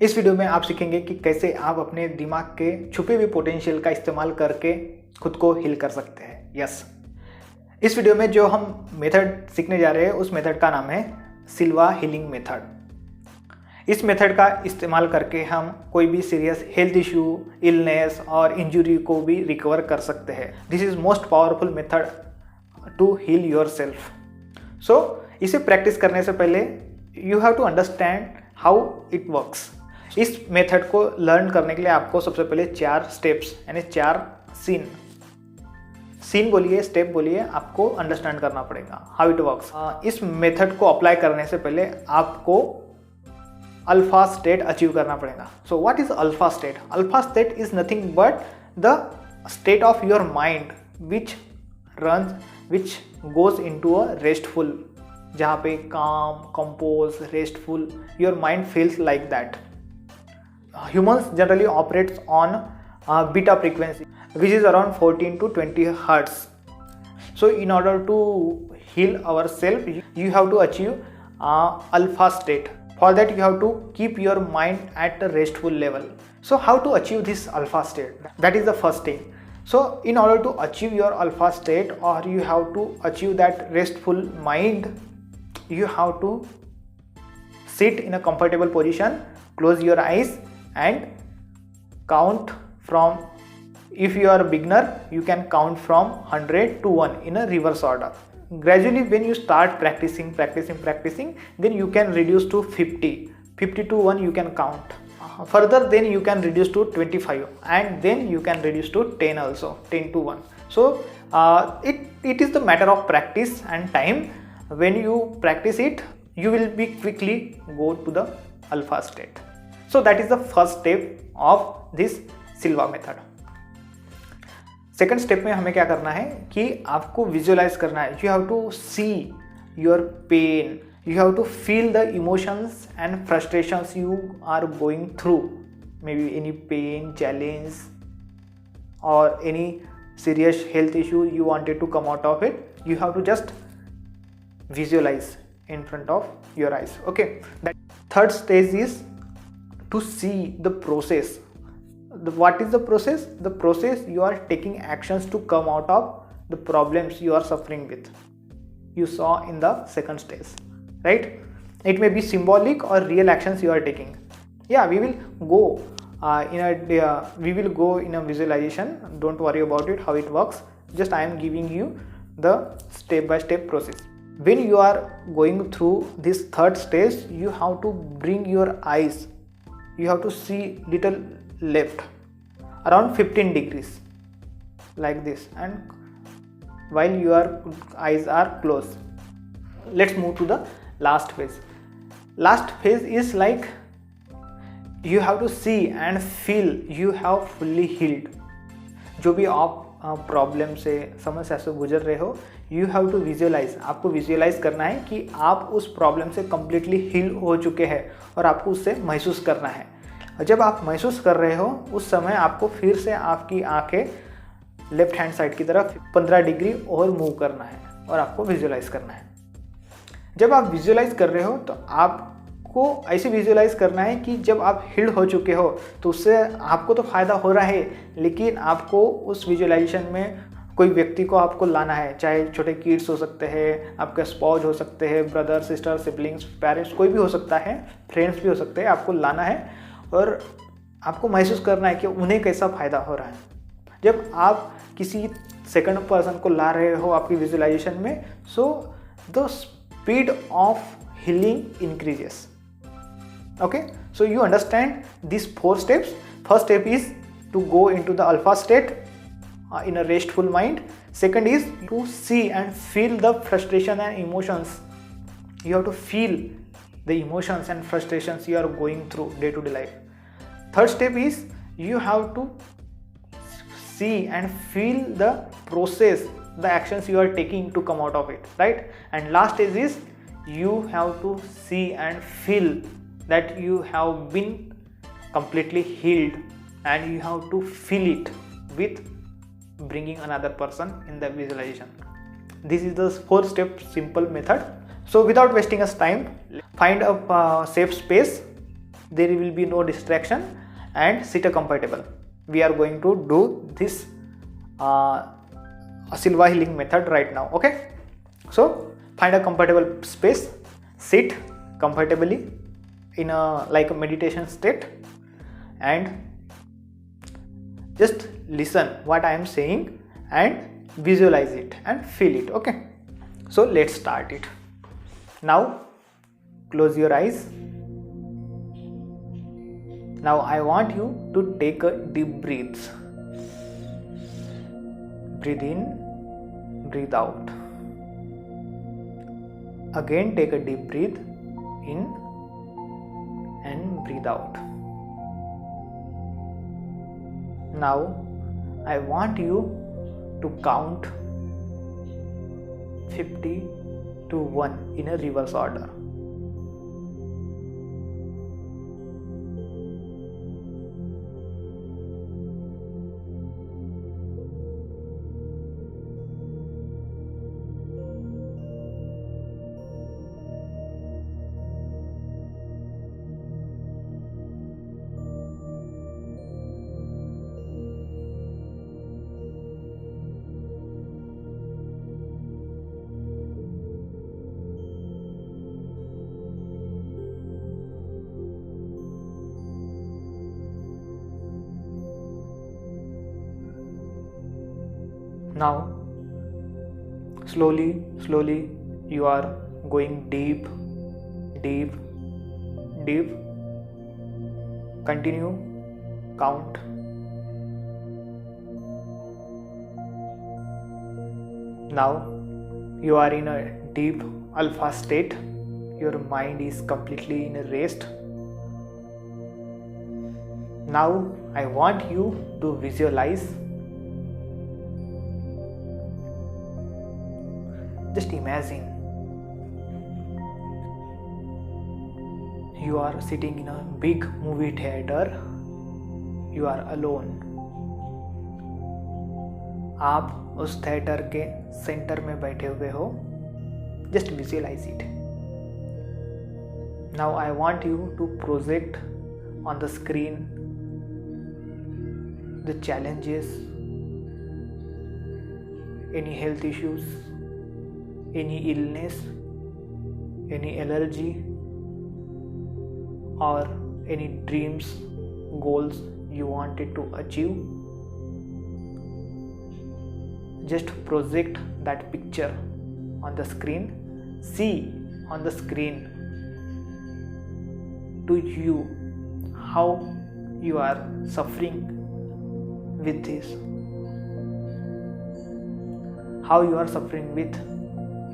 इस वीडियो में आप सीखेंगे कि कैसे आप अपने दिमाग के छुपे हुए पोटेंशियल का इस्तेमाल करके खुद को हील कर सकते हैं। यस, इस वीडियो में जो हम मेथड सीखने जा रहे हैं उस मेथड का नाम है सिल्वा हीलिंग मेथड। इस मेथड का इस्तेमाल करके हम कोई भी सीरियस हेल्थ इशू, इलनेस और इंजरी को भी रिकवर कर सकते हैं। This is most powerful method to heal yourself. So इसे प्रैक्टिस करने से पहले you have to understand how it works. इस मेथड को लर्न करने के लिए आपको सबसे पहले 4 स्टेप्स यानी 4 सीन बोलिए, स्टेप बोलिए, आपको अंडरस्टैंड करना पड़ेगा हाउ इट वर्क्स। इस मेथड को अप्लाई करने से पहले आपको अल्फा स्टेट अचीव करना पड़ेगा। So what is alpha state? Alpha state is nothing but the state of your mind which goes into a restful, जहाँ पे काम, compose, restful your mind feels like that. Humans generally operates on beta frequency, which is around 14 to 20 hertz. So in order to heal ourselves, you have to achieve alpha state. For that you have to keep your mind at a restful level. So how to achieve this alpha state? That is the first thing. So in order to achieve your alpha state, or you have to achieve that restful mind, you have to sit in a comfortable position, close your eyes and count from, if you are a beginner, you can count from 100 to 1 in a reverse order. Gradually when you start practicing, then you can reduce to 50 to 1 you can count. Further then you can reduce to 25 and then you can reduce to 10 also, 10 to 1. So it is the matter of practice and time. When you practice it, you will be quickly go to the alpha state. So that is the first step of this Silva method. Second step में हमें क्या करना है कि आपको visualise करना है। You have to see your pain, you have to feel the emotions and frustrations you are going through, may be any pain, challenge और any serious health issue you wanted to come out of it. You have to just visualize in front of your eyes. Okay, that third stage is to see the process. What is the process? The process you are taking actions to come out of the problems you are suffering with. You saw in the second stage, right? It may be symbolic or real actions you are taking. Yeah, we will go in a visualization. Don't worry about it, how it works. Just I am giving you the step by step process. When you are going through this third stage, you have to bring your eyes, you have to see little left around 15 degrees like this, and while your eyes are closed. Let's move to the last phase. Last phase is like you have to see and feel you have fully healed. जो भी आप problem से, समस्या से गुजर रहे हो, you have to visualise. आपको विजुअलाइज करना है कि आप उस प्रॉब्लम से कम्प्लीटली हील हो चुके हैं और आपको उससे महसूस करना है। और जब आप महसूस कर रहे हो उस समय आपको फिर से आपकी आंखें लेफ्ट हैंड साइड की तरफ 15 डिग्री और मूव करना है और आपको विजुअलाइज करना है। जब आप विजुअलाइज कर रहे हो तो आपको ऐसे विजुअलाइज करना है कि जब आप हील्ड हो चुके हो तो उससे आपको तो फ़ायदा हो रहा है, लेकिन आपको उस विजुअलाइजेशन में कोई व्यक्ति को आपको लाना है, चाहे छोटे किड्स हो सकते हैं, आपके स्पाउस हो सकते हैं, ब्रदर, सिस्टर, सिबलिंग्स, पेरेंट्स, कोई भी हो सकता है, फ्रेंड्स भी हो सकते हैं। आपको लाना है और आपको महसूस करना है कि उन्हें कैसा फ़ायदा हो रहा है। जब आप किसी सेकंड पर्सन को ला रहे हो आपकी विजुअलाइजेशन में, so the speed of healing increases. Okay, so you understand these 4 steps. First step is to go into the alpha state in a restful mind. Second is to see and feel the frustration and emotions. You have to feel the emotions and frustrations you are going through day-to-day life. Third step is you have to see and feel the process, the actions you are taking to come out of it, right? And last stage is you have to see and feel that you have been completely healed, and you have to feel it with bringing another person in the visualization. This is the 4-step simple method. So without wasting us time, find a safe space there will be no distraction, and sit comfortable. We are going to do this Silva healing method right now. Okay, so find a comfortable space, sit comfortably in a like a meditation state, and just listen what I am saying and visualize it and feel it. Okay, so let's start it now. Close your eyes. Now I want you to take a deep breath. Breathe in, breathe out. Again take a deep breath in and breathe out. Now I want you to count 50 to 1 in a reverse order. Now slowly you are going deep. Continue, count. Now you are in a deep alpha state. Your mind is completely in a rest. Now I want you to visualize. Just imagine you are sitting in a big movie theater. You are alone. आप उस theatre के centre में बैठे हुए हो. Just visualize it. Now I want you to project on the screen the challenges, any health issues, any illness, any allergy, or any dreams, goals you wanted to achieve. Just project that picture on the screen. See on the screen to you how you are suffering with this, how you are suffering with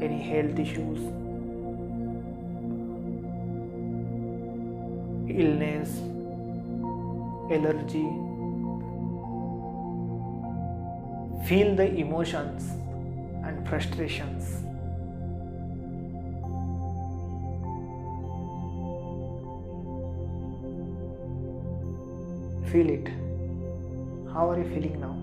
any health issues, illness, allergy. Feel the emotions and frustrations. Feel it. How are you feeling now?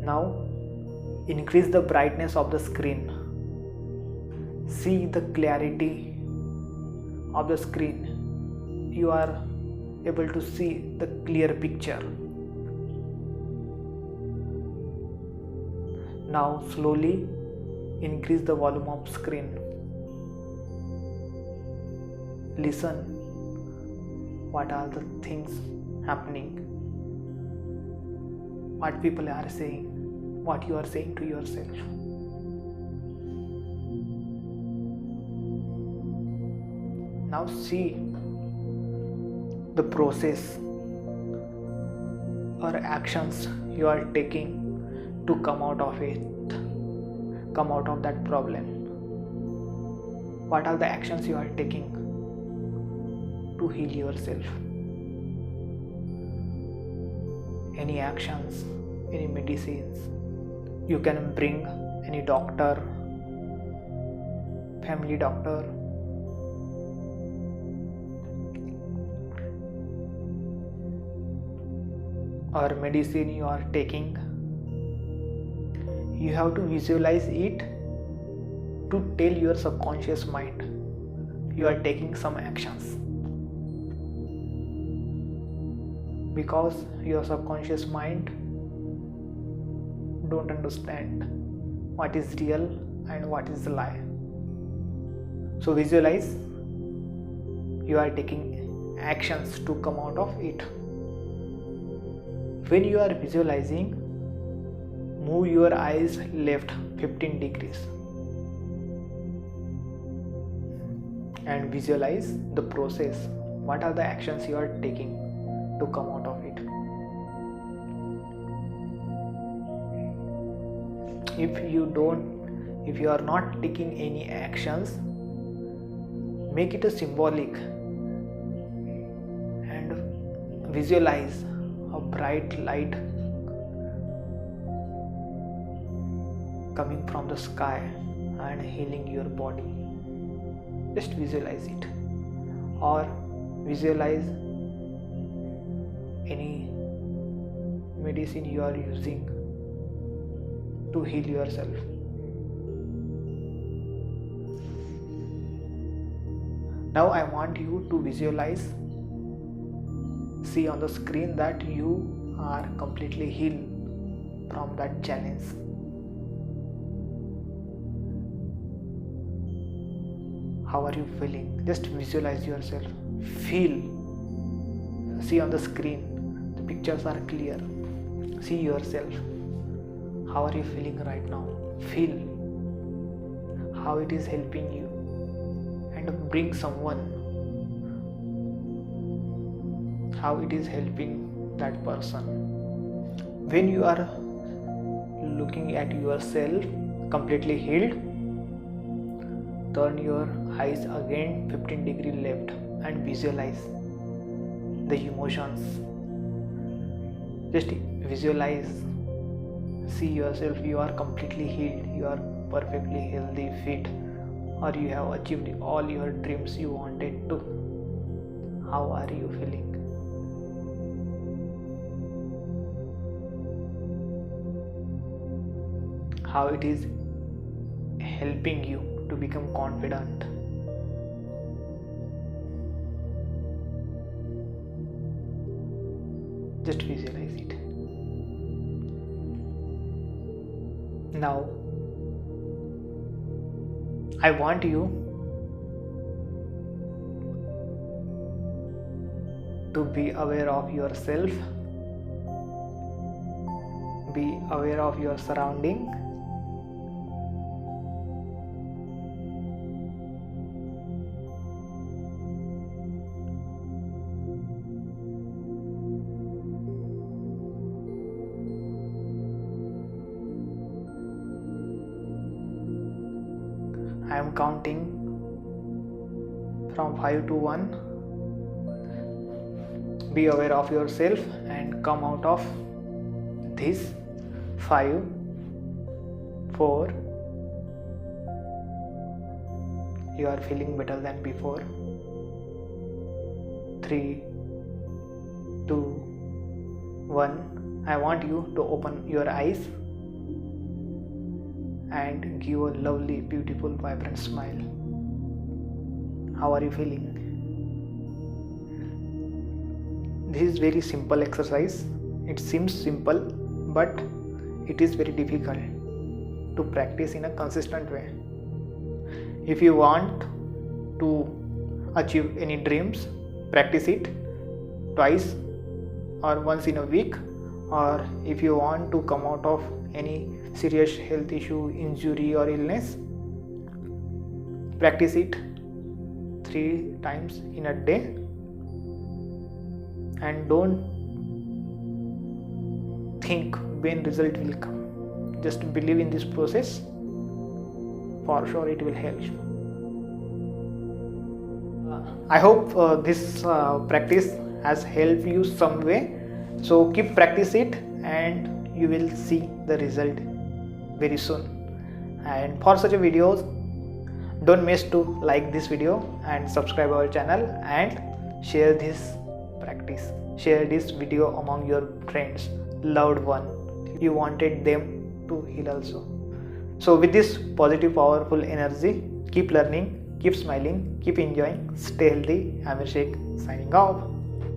Now increase the brightness of the screen. See the clarity of the screen. You are able to see the clear picture. Now slowly increase the volume of screen. Listen what are the things happening, what people are saying, what you are saying to yourself. Now see the process or actions you are taking to come out of it, come out of that problem. What are the actions you are taking to heal yourself? Any actions, any medicines. You can bring any doctor, family doctor, or medicine you are taking. you have to visualize it to tell your subconscious mind you are taking some actions, because your subconscious mind don't understand what is real and what is the lie. So visualize you are taking actions to come out of it. When you are visualizing, move your eyes left 15 degrees and visualize the process. What are the actions you are taking to come out of it? If you are not taking any actions, make it a symbolic and visualize a bright light coming from the sky and healing your body. Just visualize it, or visualize any medicine you are using to heal yourself. Now I want you to visualize, see on the screen that you are completely healed from that challenge. How are you feeling? Just visualize yourself. Feel. See on the screen. The pictures are clear. See yourself. How are you feeling right now? Feel how it is helping you, and bring someone how it is helping that person. When you are looking at yourself completely healed, turn your eyes again 15 degrees left and visualize the emotions. Just visualize, see yourself, you are completely healed, you are perfectly healthy, fit, or you have achieved all your dreams you wanted to. How are you feeling? How it is helping you to become confident? Just visualize it. Now I want you to be aware of yourself, be aware of your surrounding. I am counting from 5 to 1. Be aware of yourself and come out of this. 5, 4. You are feeling better than before. 3, 2, 1. I want you to open your eyes and give a lovely, beautiful, vibrant smile. How are you feeling? This is very simple exercise. It seems simple, but it is very difficult to practice in a consistent way. If you want to achieve any dreams, practice it twice or once in a week. Or if you want to come out of any serious health issue, injury or illness, practice it 3 times in a day, and don't think when result will come. Just believe in this process. For sure it will help. I hope this practice has helped you some way. So keep practice it and you will see the result very soon. And for such a videos, don't miss to like this video and subscribe our channel and share this practice. Share this video among your friends, loved one. You wanted them to heal also. So with this positive, powerful energy, keep learning, keep smiling, keep enjoying, stay healthy. Amir Shekh signing off.